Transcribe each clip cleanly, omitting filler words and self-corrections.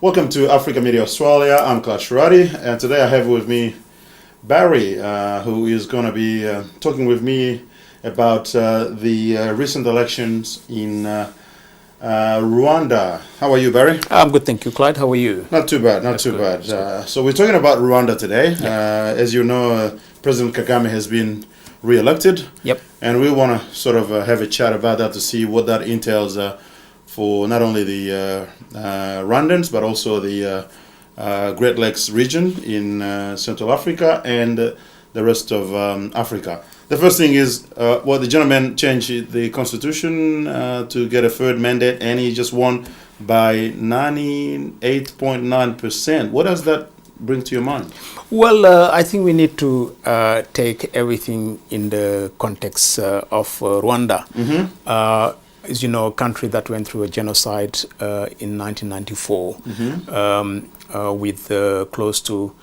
Welcome to Africa Media Australia. I'm Clyde Sharady, and today I have with me Barry, who is going to be talking with me about the recent elections in Rwanda. How are you, Barry? I'm good, thank you, Clyde. How are you? Not too bad, not too bad. So we're talking about Rwanda today. As you know, President Kagame has been reelected. Yep. And we want to sort of have a chat about that to see what that entails for not only the Rwandans, but also the Great Lakes region in Central Africa and the rest of Africa. The first thing is, the gentleman changed the constitution to get a third mandate, and he just won by 98.9%. What does that bring to your mind? Well, I think we need to take everything in the context of Rwanda. Mm-hmm. As you know, a country that went through a genocide in 1994, mm-hmm. With close to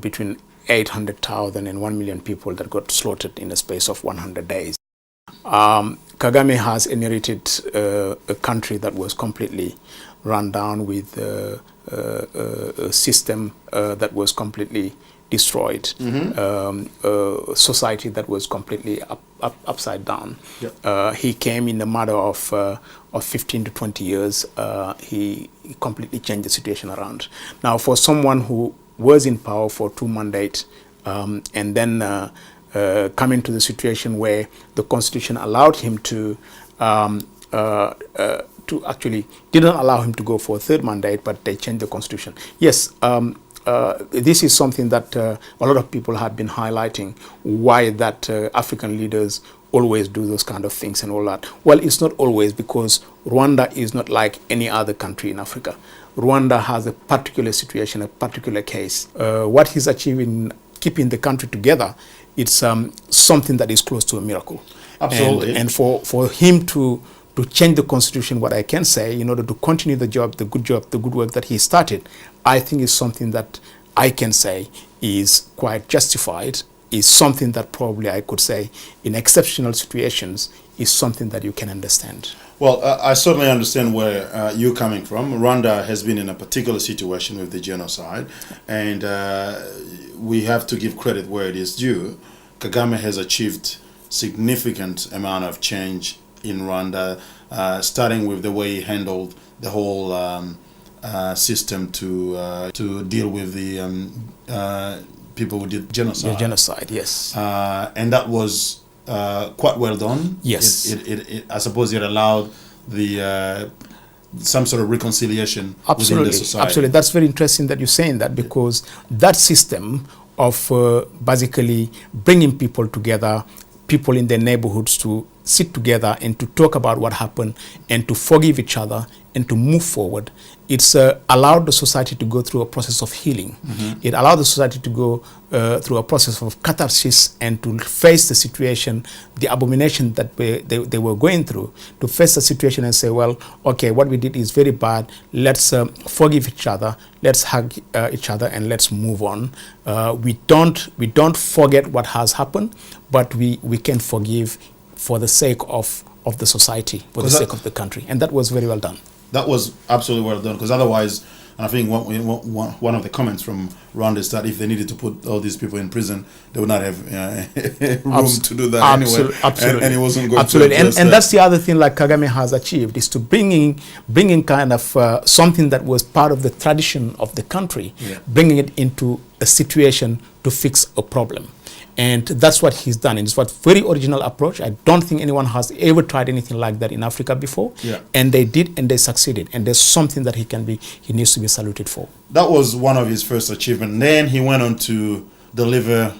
between 800,000 and 1 million people that got slaughtered in the space of 100 days. Kagame has inherited a country that was completely run down with a system that was completely destroyed, mm-hmm. Society that was completely upside down. Yep. He came in a matter of 15 to 20 years. He completely changed the situation around. Now, for someone who was in power for 2 mandates and then come into the situation where the constitution allowed him to actually didn't allow him to go for a third mandate, but they changed the constitution. Yes, this is something that a lot of people have been highlighting, why that African leaders always do those kind of things and all that. Well, it's not always, because Rwanda is not like any other country in Africa. Rwanda has a particular situation, a particular case. What he's achieving, keeping the country together, it's something that is close to a miracle. Absolutely. And for him to change the constitution, what I can say, in order to continue the good work that he started, I think is something that I can say is quite justified, is something that probably I could say in exceptional situations is something that you can understand. Well, I certainly understand where you're coming from. Rwanda has been in a particular situation with the genocide, and we have to give credit where it is due. Kagame has achieved significant amount of change in Rwanda, starting with the way he handled the whole system to deal with the people who did genocide. The genocide, yes. And that was quite well done. Yes. It I suppose it allowed the some sort of reconciliation within the society. Absolutely. That's very interesting that you're saying that, because that system of basically bringing people together, people in their neighborhoods to sit together and to talk about what happened and to forgive each other and to move forward. It's allowed the society to go through a process of healing. Mm-hmm. It allowed the society to go through a process of catharsis and to face the situation, the abomination that they were going through, to face the situation and say, well, okay, what we did is very bad. Let's forgive each other. Let's hug each other and let's move on. We don't forget what has happened, but we can forgive for the sake of the society, for the sake of the country. And that was very well done. That was absolutely well done, because otherwise, and I think one of the comments from Rwanda is that if they needed to put all these people in prison, they would not have room to do that anyway. Absolutely. And it wasn't going absolutely. to And that's the other thing like Kagame has achieved, is to bringing kind of something that was part of the tradition of the country, bringing it into a situation to fix a problem. And that's what he's done. And it's a very original approach. I don't think anyone has ever tried anything like that in Africa before. Yeah. And they did, and they succeeded. And there's something that he needs to be saluted for. That was one of his first achievements. Then he went on to deliver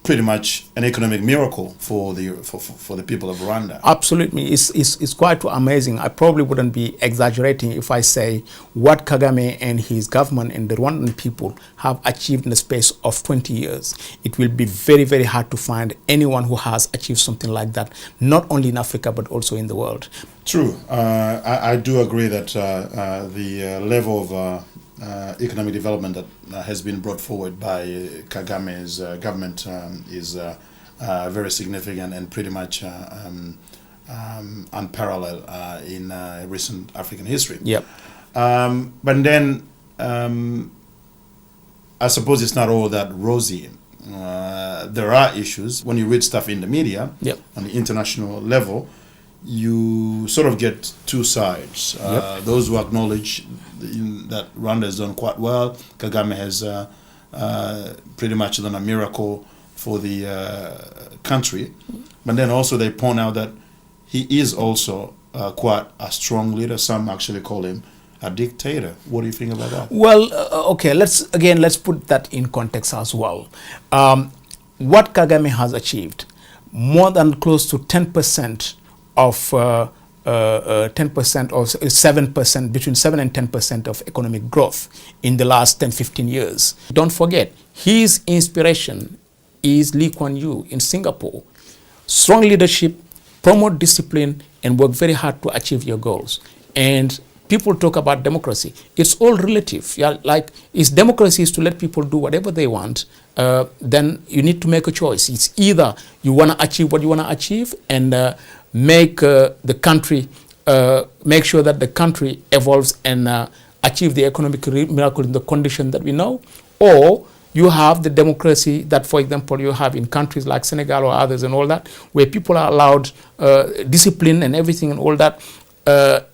pretty much an economic miracle for the people of Rwanda. Absolutely. It's quite amazing. I probably wouldn't be exaggerating if I say what Kagame and his government and the Rwandan people have achieved in the space of 20 years. It will be very, very hard to find anyone who has achieved something like that, not only in Africa, but also in the world. True. I do agree that the level of economic development that has been brought forward by Kagame's government is very significant and pretty much unparalleled in recent African history. Yep. But then I suppose it's not all that rosy. There are issues. When you read stuff in the media, yep, on the international level, you sort of get two sides. Yep. Those who acknowledge that Rwanda has done quite well, Kagame has pretty much done a miracle for the country, but then also they point out that he is also quite a strong leader. Some actually call him a dictator. What do you think about that? Well, okay, let's put that in context as well. What Kagame has achieved, more than close to 10% of 10% or 7%, between 7 and 10% of economic growth in the last 10-15 years. Don't forget, his inspiration is Lee Kuan Yew in Singapore. Strong leadership, promote discipline, and work very hard to achieve your goals. And people talk about democracy. It's all relative. Yeah, like, if democracy is to let people do whatever they want, then you need to make a choice. It's either you want to achieve what you want to achieve and make the country, make sure that the country evolves and achieve the economic miracle in the condition that we know, or you have the democracy that, for example, you have in countries like Senegal or others and all that, where people are allowed discipline and everything and all that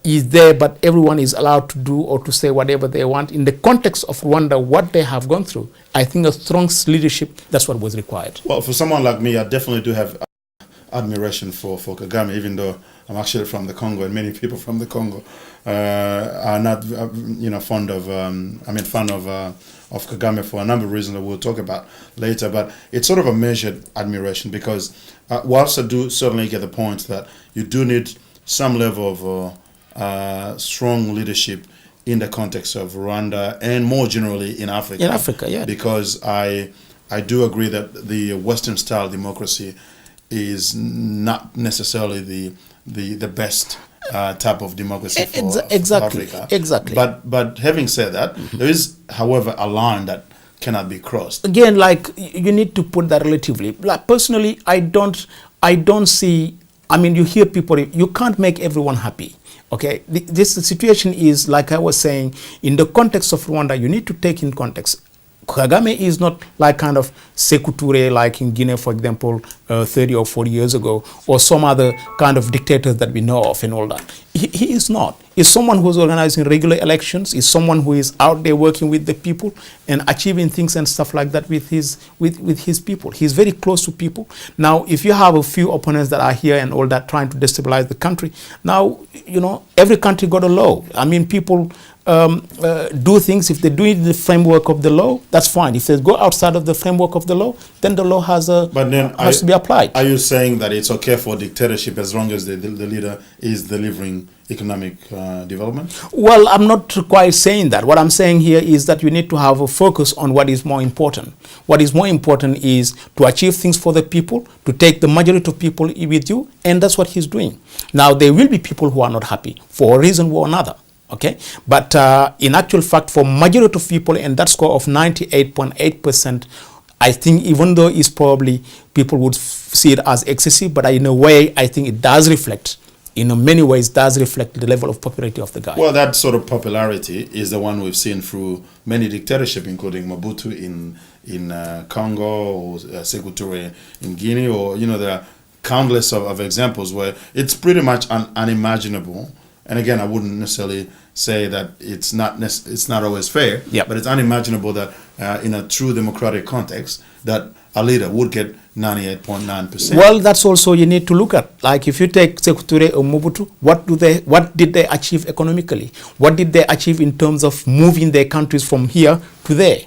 is there, but everyone is allowed to do or to say whatever they want. In the context of Rwanda, what they have gone through, I think a strong leadership, that's what was required. Well, for someone like me, I definitely do have admiration for Kagame, even though I'm actually from the Congo, and many people from the Congo are not, fond of Kagame for a number of reasons that we'll talk about later. But it's sort of a measured admiration because whilst I do certainly get the point that you do need some level of strong leadership in the context of Rwanda and more generally in Africa. In Africa, yeah. Because I do agree that the Western style democracy is not necessarily the best type of democracy for Africa. Exactly. But having said that, there is, however, a line that cannot be crossed. Again, like, you need to put that relatively. Like, personally, I don't see. I mean, you hear people. You can't make everyone happy. Okay, the situation is, like I was saying, in the context of Rwanda, you need to take in context. Kagame is not like kind of Sekou Touré, like in Guinea, for example, 30 or 40 years ago, or some other kind of dictators that we know of and all that. He is not. He's someone who's organizing regular elections. He's someone who is out there working with the people and achieving things and stuff like that with his people. He's very close to people. Now, if you have a few opponents that are here and all that trying to destabilize the country, now, every country got a law. I mean, people do things. If they do it in the framework of the law, that's fine. If they go outside of the framework of the law, then the law has to be applied. Are you saying that it's okay for dictatorship as long as the leader is delivering economic development? Well, I'm not quite saying that. What I'm saying here is that you need to have a focus on what is more important. What is more important is to achieve things for the people, to take the majority of people with you, and that's what he's doing. Now, there will be people who are not happy for a reason or another. Okay, but in actual fact, for majority of people, and that score of 98.8%, I think, even though it's probably people would see it as excessive, but in a way, I think it does reflect. In many ways, does reflect the level of popularity of the guy. Well, that sort of popularity is the one we've seen through many dictatorships, including Mobutu in Congo, or Sekou Touré in Guinea, or there are countless of examples where it's pretty much unimaginable. And again, I wouldn't necessarily say that it's not always fair, yep, but it's unimaginable that in a true democratic context that a leader would get 98.9%. Well, that's also you need to look at. Like, if you take Sekou Touré or Mobutu, what did they achieve economically? What did they achieve in terms of moving their countries from here to there?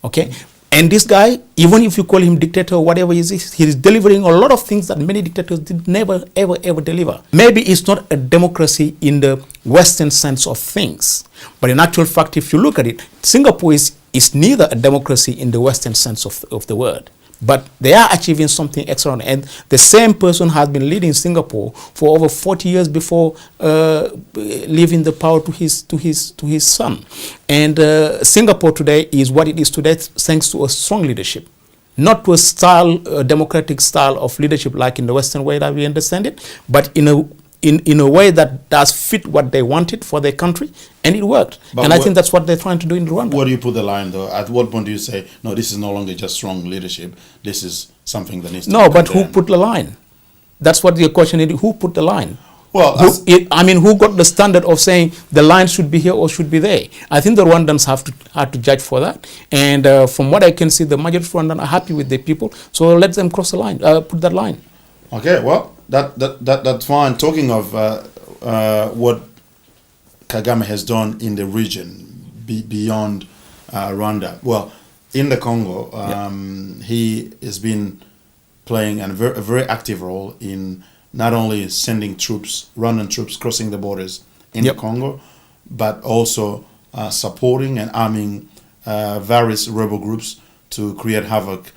Okay. And this guy, even if you call him dictator or whatever he is delivering a lot of things that many dictators did never, ever deliver. Maybe it's not a democracy in the Western sense of things. But in actual fact, if you look at it, Singapore is neither a democracy in the Western sense of the word. But they are achieving something extraordinary. And the same person has been leading Singapore for over 40 years before leaving the power to his son. And Singapore today is what it is today thanks to a strong leadership. Not to a democratic style of leadership like in the Western way that we understand it, but in in a way that does fit what they wanted for their country, and it worked. But I think that's what they're trying to do in Rwanda. Where do you put the line, though? At what point do you say, no, this is no longer just strong leadership, this is something that needs to be No, but condemned? who put the line? That's what the question is. Who put the line? Well, who got the standard of saying the line should be here or should be there? I think the Rwandans have to judge for that. And from what I can see, the majority of Rwandans are happy with their people. So let them cross the line, put that line. Okay, well, that's fine. Talking of what Kagame has done in the region beyond Rwanda, well, in the Congo, he has been playing a very active role in not only sending troops, Rwandan troops crossing the borders in the Congo, but also supporting and arming various rebel groups to create havoc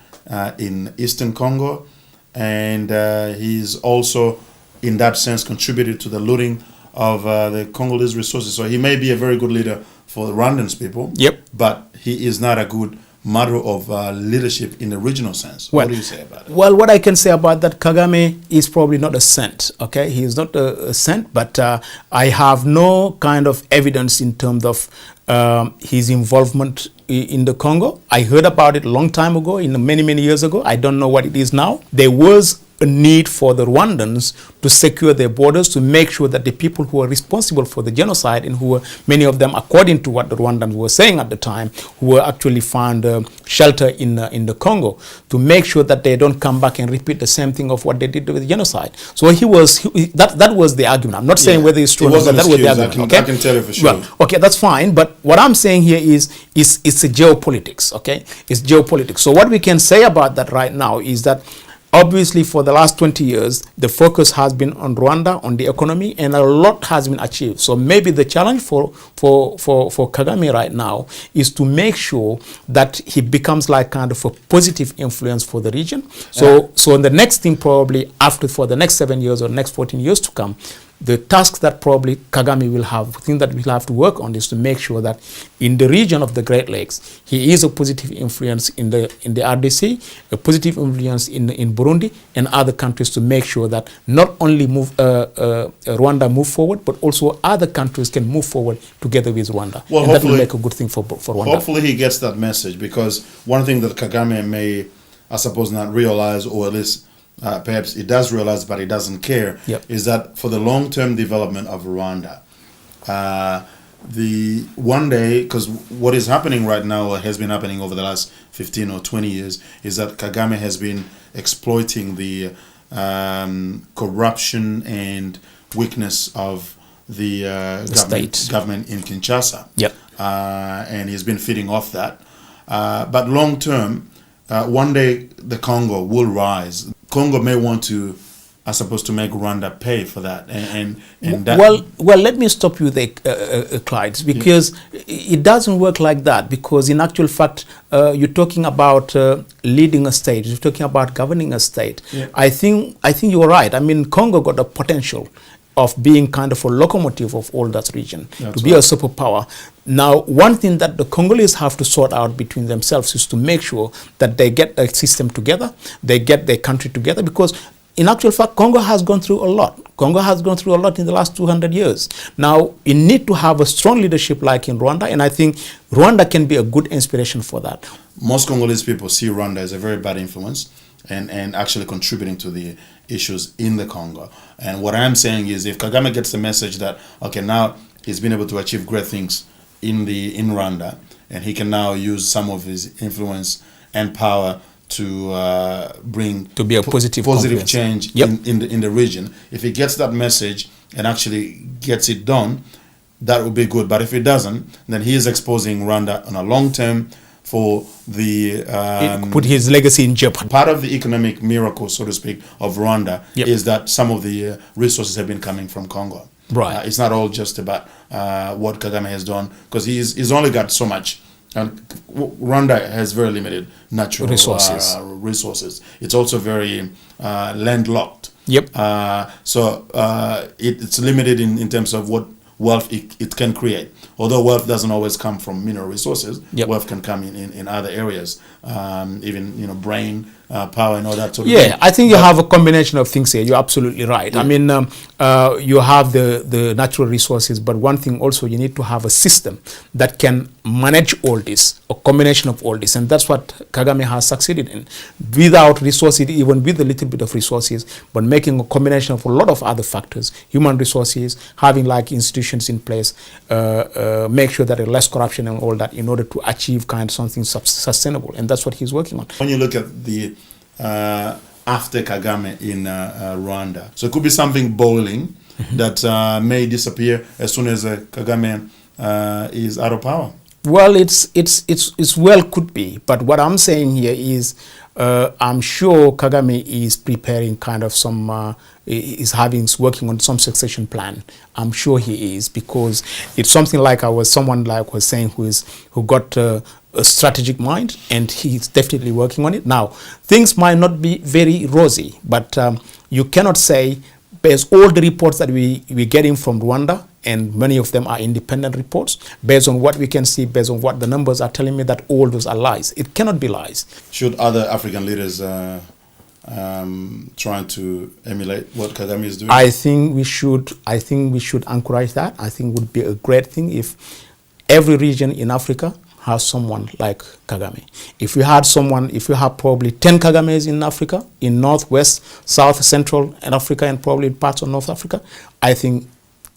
in eastern Congo. And he's also, in that sense, contributed to the looting of the Congolese resources. So he may be a very good leader for the Rwandans people, but he is not a good model of leadership in the regional sense. What do you say about it? Well, what I can say about that, Kagame is probably not a saint, okay? He is not a saint, but I have no kind of evidence in terms of his involvement in the Congo. I heard about it a long time ago, many years ago. I don't know what it is now. There was a need for the Rwandans to secure their borders, to make sure that the people who are responsible for the genocide, and who were, many of them, according to what the Rwandans were saying at the time, who were actually found shelter in the Congo, to make sure that they don't come back and repeat the same thing of what they did with the genocide. So that was the argument. I'm not saying whether it's true or not, but that was the argument. I can tell you for sure. Well, okay, that's fine. But what I'm saying here is it's a geopolitics, okay? It's geopolitics. So what we can say about that right now is that obviously, for the last 20 years, the focus has been on Rwanda, on the economy, and a lot has been achieved. So maybe the challenge for Kagame right now is to make sure that he becomes like kind of a positive influence for the region. So in the next thing, probably for the next 7 years or next 14 years to come, the task that probably Kagame will have, the thing that we'll have to work on, is to make sure that in the region of the Great Lakes, he is a positive influence in the RDC, a positive influence in Burundi and other countries, to make sure that not only Rwanda move forward, but also other countries can move forward together with Rwanda. Well, and that will make a good thing for Rwanda. Hopefully he gets that message, because one thing that Kagame may, I suppose, not realize, or at least perhaps he does realize but he doesn't care, is that for the long-term development of Rwanda, the one day, because what is happening right now, or has been happening over the last 15 or 20 years, is that Kagame has been exploiting the corruption and weakness of the government in Kinshasa. And he's been feeding off that. But long term, one day the Congo will rise. Congo may want to, I suppose, to make Rwanda pay for that. And that. Well, let me stop you there, Clyde, because it doesn't work like that. Because in actual fact, you're talking about leading a state. You're talking about governing a state. I think you're right. I mean, Congo got the potential of being kind of a locomotive of all that region, to be a superpower. Now, one thing that the Congolese have to sort out between themselves is to make sure that they get the system together, they get their country together, because in actual fact, Congo has gone through a lot. Congo has gone through a lot in the last 200 years. Now, you need to have a strong leadership like in Rwanda, and I think Rwanda can be a good inspiration for that. Most Congolese people see Rwanda as a very bad influence and actually contributing to the issues in the Congo. And what I'm saying is, if Kagame gets the message that, okay, now he's been able to achieve great things in Rwanda, and he can now use some of his influence and power to be a positive change in the region. If he gets that message and actually gets it done, that would be good. But if he doesn't, then he is exposing Rwanda on a long term for the put his legacy in jeopardy. Part of the economic miracle, so to speak, of Rwanda is that some of the resources have been coming from Congo. Right. It's not all just about what Kagame has done, because he's only got so much. And Rwanda has very limited natural resources. It's also very landlocked. So it's limited in terms of what wealth it can create. Although wealth doesn't always come from mineral resources, wealth can come in other areas. Even brain power and all that sort of Yeah, thing. I think you have a combination of things here. You're absolutely right. Yeah. I mean, you have the natural resources, but one thing also, you need to have a system that can manage all this, a combination of all this, and that's what Kagame has succeeded in. Without resources, even with a little bit of resources, but making a combination of a lot of other factors, human resources, having like institutions in place, make sure that there's less corruption and all that, in order to achieve kind of something sustainable, and that's what he's working on. When you look at the after Kagame in Rwanda, so it could be something boiling that may disappear as soon as Kagame is out of power. Well, it's well could be, but what I'm saying here is I'm sure Kagame is preparing kind of some working on some succession plan. I'm sure he is, because it's something like someone was saying who got a strategic mind, and he's definitely working on it. Now, things might not be very rosy, but you cannot say, based all the reports that we're getting from Rwanda, and many of them are independent reports, based on what we can see, based on what the numbers are telling me, that all those are lies. It cannot be lies. Should other African leaders trying to emulate what Kagame is doing? I think we should encourage that. I think it would be a great thing if every region in Africa has someone like Kagame. If we have probably 10 Kagames in Africa, in North, West, South, Central, and Africa, and probably in parts of North Africa, I think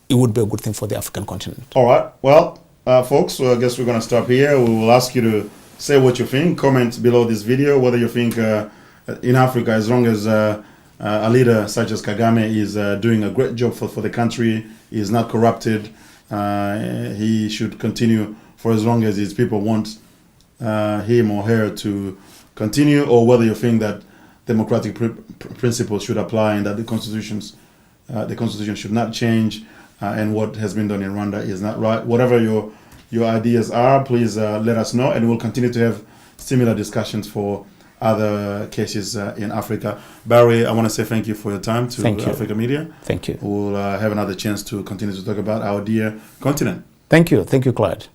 it would be a good thing for the African continent. All right. Well, folks, I guess we're going to stop here. We will ask you to say what you think. Comment below this video whether you think in Africa, as long as a leader such as Kagame is doing a great job for the country, he is not corrupted, he should continue for as long as his people want him or her to continue, or whether you think that democratic principles should apply and that the constitution should not change, and what has been done in Rwanda is not right. Whatever your ideas are, please let us know, and we'll continue to have similar discussions for other cases in Africa. Barry, I want to say thank you for your time to Africa Media. Thank you. We'll have another chance to continue to talk about our dear continent. Thank you, Clyde.